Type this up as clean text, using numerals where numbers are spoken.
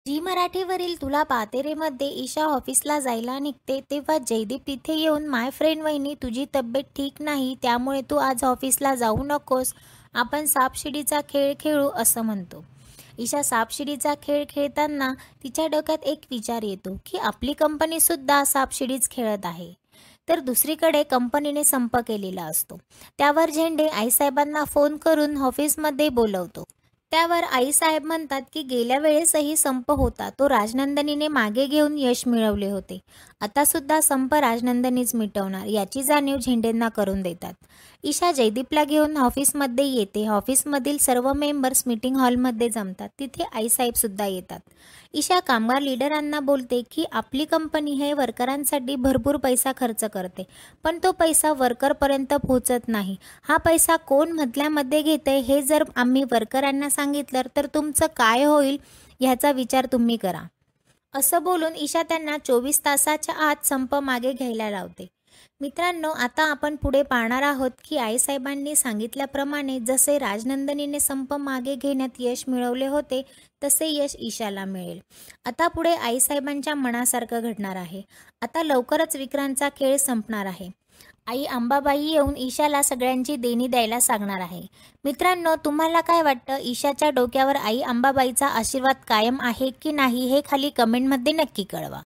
जी मराठीवरील तुला पाहते रे मध्ये ईशा ऑफिसला जायला निघते तेव्हा जयदीप तिथे येऊन माय फ्रेंड वहिनी तुझी तब्येत ठीक नाही त्यामुळे तू आज ऑफिसला जाऊ नकोस, आपण सापशिडीचा खेळ खेळू असं म्हणतो. ईशा सापशिडीचा खेळ खेळताना तिच्या डोक्यात एक विचार येतो की आपली कंपनी सुद्धा सापशिडीच खेळत आहे. तर दुसरीकडे कंपनीने संप केलेला असतो. त्यावर झेंडे आईसाहेबांना फोन करून ऑफिसमध्ये बोलवतो. त्यावर आईसाहेब म्हणतात की गेल्या वेळेसही संप होता तो राजनंदिनीने मागे घेऊन यश मिळवले होते. आता सुद्धा संप राजनंदिनीच मिटवणार याची जाणीव झेंडेंना करून देतात. ईशा जयदीपला घेऊन ऑफिसमध्ये येते. ऑफिसमधील सर्व मेंबर्स मीटिंग हॉलमध्ये जमतात. तिथे आईसाहेब सुद्धा येतात. ईशा कामगार लीडरांना बोलते की आपली कंपनी हे वर्करांसाठी भरपूर पैसा खर्च करते, पण तो पैसा वर्करपर्यंत पोहोचत नाही. हा पैसा कोण मधल्यामध्ये घेते हे जर आम्ही वर्करांना सांगितलं तर तुमचं काय होईल ह्याचा विचार तुम्ही करा. असं बोलून ईशा त्यांना 24 तासाच्या आत संप मागे घ्यायला लावते. मित्रांनो, आता आपण पुढे पाहणार आहोत की आईसाहेबांनी सांगितल्याप्रमाणे जसे राजनंदिनीने संप मागे घेण्यात यश मिळवले होते तसे यश ईशाला मिळेल. आता पुढे आईसाहेबांच्या मनासारखं घडणार आहे. आता लवकरच विक्रांतचा खेळ संपणार आहे. आई अंबाबाई येऊन ईशाला सगळ्यांची देणी द्यायला सांगणार आहे. मित्रांनो, तुम्हाला काय वाटतं, ईशाच्या डोक्यावर आई अंबाबाईचा आशीर्वाद कायम आहे की नाही हे खाली कमेंटमध्ये नक्की कळवा.